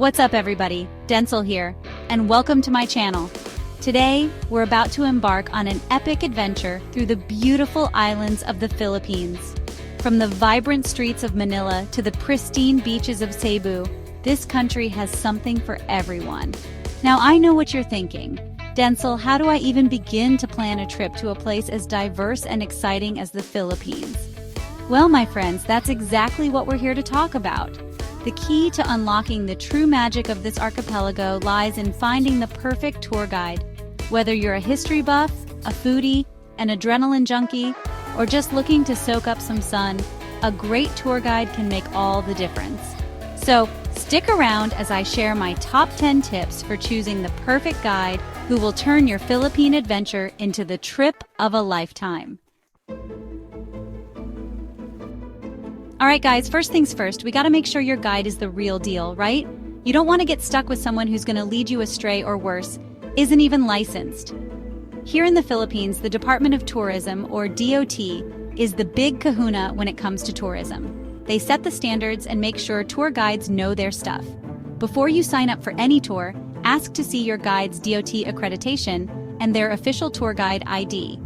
What's up everybody, Denzel here, and welcome to my channel. Today, we're about to embark on an epic adventure through the beautiful islands of the Philippines. From the vibrant streets of Manila to the pristine beaches of Cebu, this country has something for everyone. Now I know what you're thinking. Denzel, how do I even begin to plan a trip to a place as diverse and exciting as the Philippines? Well, my friends, that's exactly what we're here to talk about. The key to unlocking the true magic of this archipelago lies in finding the perfect tour guide. Whether you're a history buff, a foodie, an adrenaline junkie, or just looking to soak up some sun, a great tour guide can make all the difference. So, stick around as I share my top 10 tips for choosing the perfect guide who will turn your Philippine adventure into the trip of a lifetime. Alright guys, first things first, we gotta make sure your guide is the real deal, right? You don't want to get stuck with someone who's gonna lead you astray or worse, isn't even licensed. Here in the Philippines, the Department of Tourism, or DOT, is the big kahuna when it comes to tourism. They set the standards and make sure tour guides know their stuff. Before you sign up for any tour, ask to see your guide's DOT accreditation and their official tour guide ID.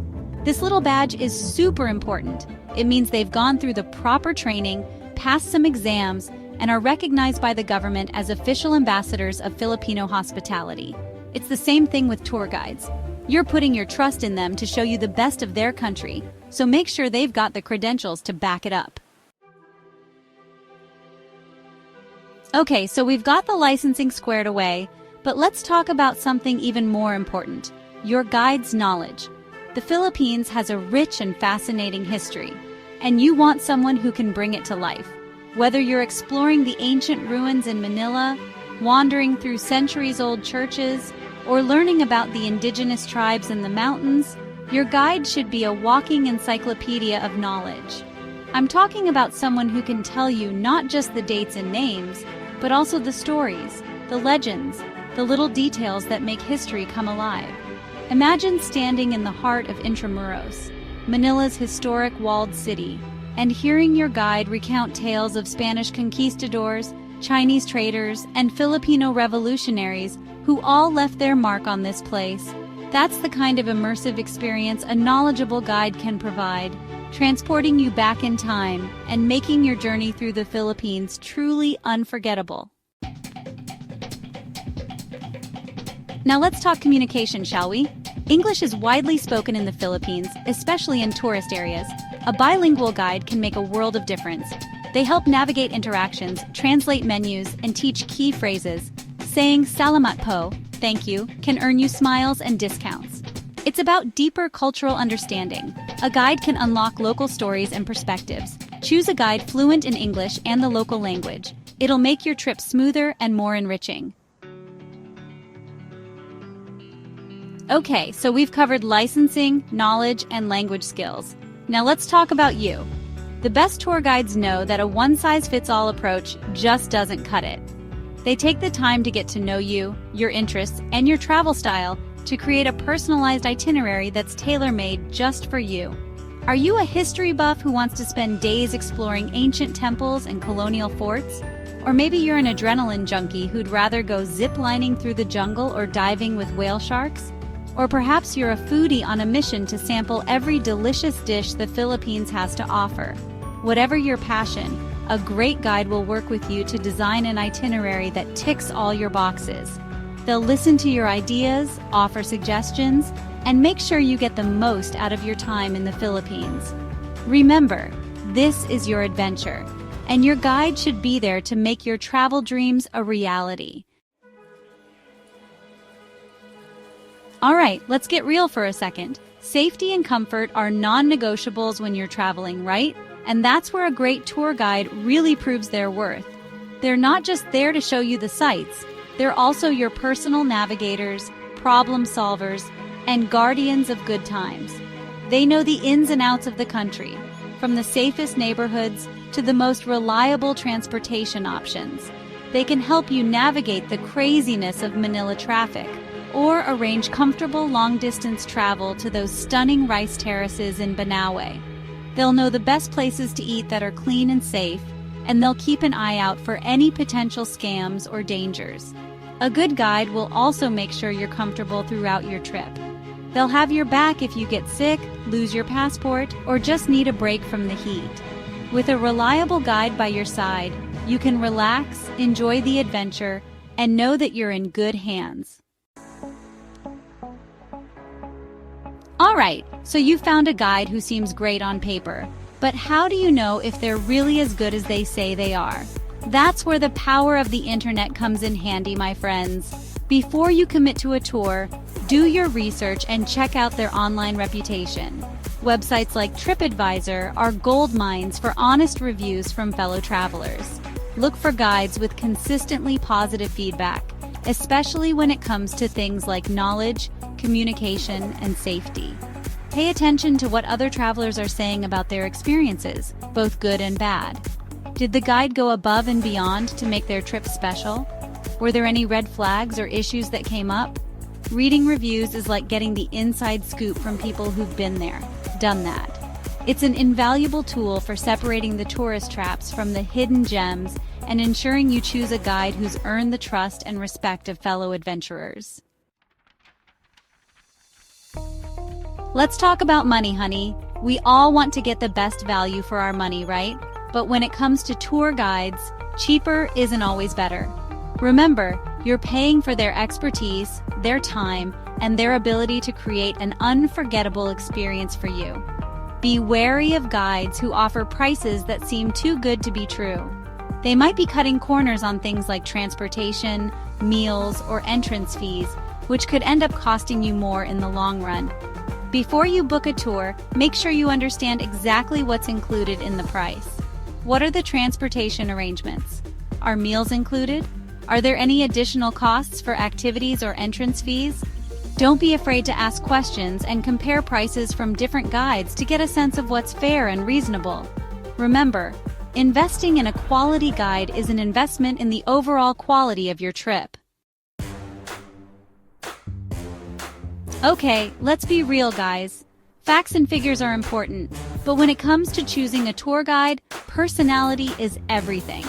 This little badge is super important. It means they've gone through the proper training, passed some exams, and are recognized by the government as official ambassadors of Filipino hospitality. It's the same thing with tour guides. You're putting your trust in them to show you the best of their country, so make sure they've got the credentials to back it up. Okay, so we've got the licensing squared away, but let's talk about something even more important: your guide's knowledge. The Philippines has a rich and fascinating history, and you want someone who can bring it to life. Whether you're exploring the ancient ruins in Manila, wandering through centuries-old churches, or learning about the indigenous tribes in the mountains, your guide should be a walking encyclopedia of knowledge. I'm talking about someone who can tell you not just the dates and names, but also the stories, the legends, the little details that make history come alive. Imagine standing in the heart of Intramuros, Manila's historic walled city, and hearing your guide recount tales of Spanish conquistadors, Chinese traders, and Filipino revolutionaries who all left their mark on this place. That's the kind of immersive experience a knowledgeable guide can provide, transporting you back in time and making your journey through the Philippines truly unforgettable. Now let's talk communication, shall we? English is widely spoken in the Philippines, especially in tourist areas. A bilingual guide can make a world of difference. They help navigate interactions, translate menus, and teach key phrases. Saying "Salamat po," thank you, can earn you smiles and discounts. It's about deeper cultural understanding. A guide can unlock local stories and perspectives. Choose a guide fluent in English and the local language. It'll make your trip smoother and more enriching. Okay, so we've covered licensing, knowledge, and language skills. Now let's talk about you. The best tour guides know that a one-size-fits-all approach just doesn't cut it. They take the time to get to know you, your interests, and your travel style to create a personalized itinerary that's tailor-made just for you. Are you a history buff who wants to spend days exploring ancient temples and colonial forts? Or maybe you're an adrenaline junkie who'd rather go zip-lining through the jungle or diving with whale sharks? Or perhaps you're a foodie on a mission to sample every delicious dish the Philippines has to offer. Whatever your passion, a great guide will work with you to design an itinerary that ticks all your boxes. They'll listen to your ideas, offer suggestions, and make sure you get the most out of your time in the Philippines. Remember, this is your adventure, and your guide should be there to make your travel dreams a reality. Alright, let's get real for a second. Safety and comfort are non-negotiables when you're traveling, right? And that's where a great tour guide really proves their worth. They're not just there to show you the sights, they're also your personal navigators, problem solvers, and guardians of good times. They know the ins and outs of the country, from the safest neighborhoods to the most reliable transportation options. They can help you navigate the craziness of Manila traffic, or arrange comfortable long-distance travel to those stunning rice terraces in Banawe. They'll know the best places to eat that are clean and safe, and they'll keep an eye out for any potential scams or dangers. A good guide will also make sure you're comfortable throughout your trip. They'll have your back if you get sick, lose your passport, or just need a break from the heat. With a reliable guide by your side, you can relax, enjoy the adventure, and know that you're in good hands. Alright, so you found a guide who seems great on paper, but how do you know if they're really as good as they say they are? That's where the power of the internet comes in handy, my friends. Before you commit to a tour, do your research and check out their online reputation. Websites like TripAdvisor are gold mines for honest reviews from fellow travelers. Look for guides with consistently positive feedback, especially when it comes to things like knowledge, communication, and safety. Pay attention to what other travelers are saying about their experiences, both good and bad. Did the guide go above and beyond to make their trip special? Were there any red flags or issues that came up? Reading reviews is like getting the inside scoop from people who've been there, done that. It's an invaluable tool for separating the tourist traps from the hidden gems and ensuring you choose a guide who's earned the trust and respect of fellow adventurers. Let's talk about money, honey. We all want to get the best value for our money, right? But when it comes to tour guides, cheaper isn't always better. Remember, you're paying for their expertise, their time, and their ability to create an unforgettable experience for you. Be wary of guides who offer prices that seem too good to be true. They might be cutting corners on things like transportation, meals, or entrance fees, which could end up costing you more in the long run. Before you book a tour, make sure you understand exactly what's included in the price. What are the transportation arrangements? Are meals included? Are there any additional costs for activities or entrance fees? Don't be afraid to ask questions and compare prices from different guides to get a sense of what's fair and reasonable. Remember, investing in a quality guide is an investment in the overall quality of your trip. Okay, let's be real, guys. Facts and figures are important, but when it comes to choosing a tour guide, personality is everything.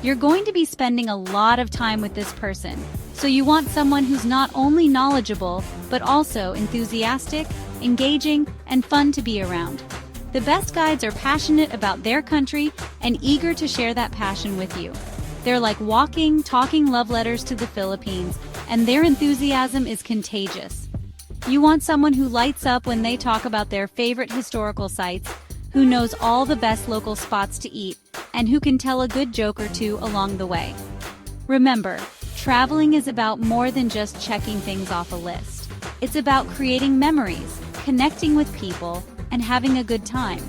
You're going to be spending a lot of time with this person, so you want someone who's not only knowledgeable, but also enthusiastic, engaging, and fun to be around. The best guides are passionate about their country and eager to share that passion with you. They're like walking, talking love letters to the Philippines, and their enthusiasm is contagious. You want someone who lights up when they talk about their favorite historical sites, who knows all the best local spots to eat, and who can tell a good joke or two along the way. Remember, traveling is about more than just checking things off a list. It's about creating memories, connecting with people, and having a good time.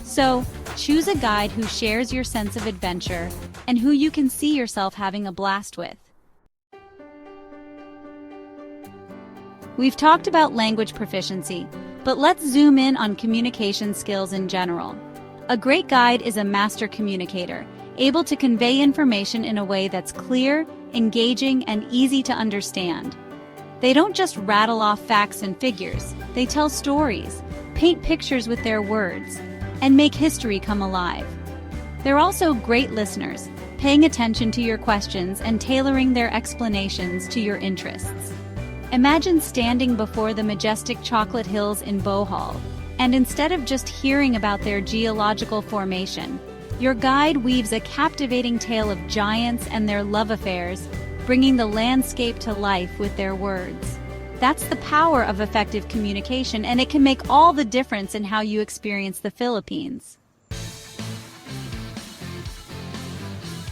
So, choose a guide who shares your sense of adventure and who you can see yourself having a blast with. We've talked about language proficiency, but let's zoom in on communication skills in general. A great guide is a master communicator, able to convey information in a way that's clear, engaging, and easy to understand. They don't just rattle off facts and figures, they tell stories, paint pictures with their words, and make history come alive. They're also great listeners, paying attention to your questions and tailoring their explanations to your interests. Imagine standing before the majestic chocolate hills in Bohol, and instead of just hearing about their geological formation, your guide weaves a captivating tale of giants and their love affairs, bringing the landscape to life with their words. That's the power of effective communication, and it can make all the difference in how you experience the Philippines.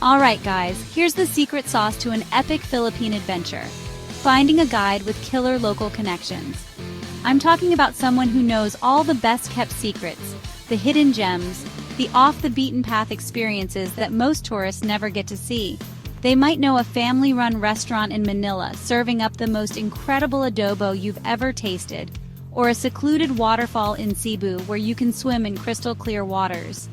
Alright guys, here's the secret sauce to an epic Philippine adventure. Finding a guide with killer local connections. I'm talking about someone who knows all the best-kept secrets, the hidden gems, the off-the-beaten-path experiences that most tourists never get to see. They might know a family-run restaurant in Manila serving up the most incredible adobo you've ever tasted, or a secluded waterfall in Cebu where you can swim in crystal-clear waters.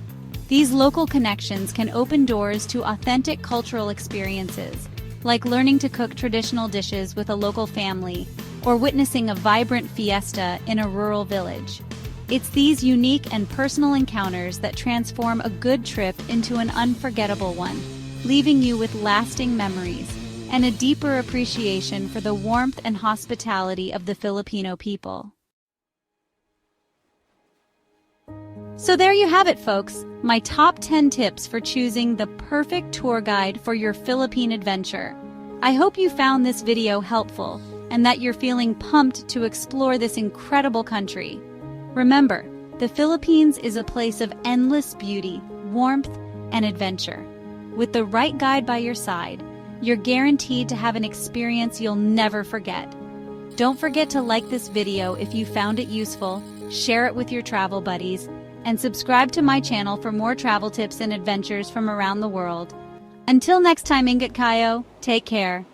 These local connections can open doors to authentic cultural experiences, like learning to cook traditional dishes with a local family, or witnessing a vibrant fiesta in a rural village. It's these unique and personal encounters that transform a good trip into an unforgettable one, leaving you with lasting memories and a deeper appreciation for the warmth and hospitality of the Filipino people. So there you have it, folks, my top 10 tips for choosing the perfect tour guide for your Philippine adventure. I hope you found this video helpful and that you're feeling pumped to explore this incredible country. Remember, the Philippines is a place of endless beauty, warmth, and adventure. With the right guide by your side, you're guaranteed to have an experience you'll never forget. Don't forget to like this video if you found it useful, share it with your travel buddies, and subscribe to my channel for more travel tips and adventures from around the world. Until next time, Ingat kayo, take care.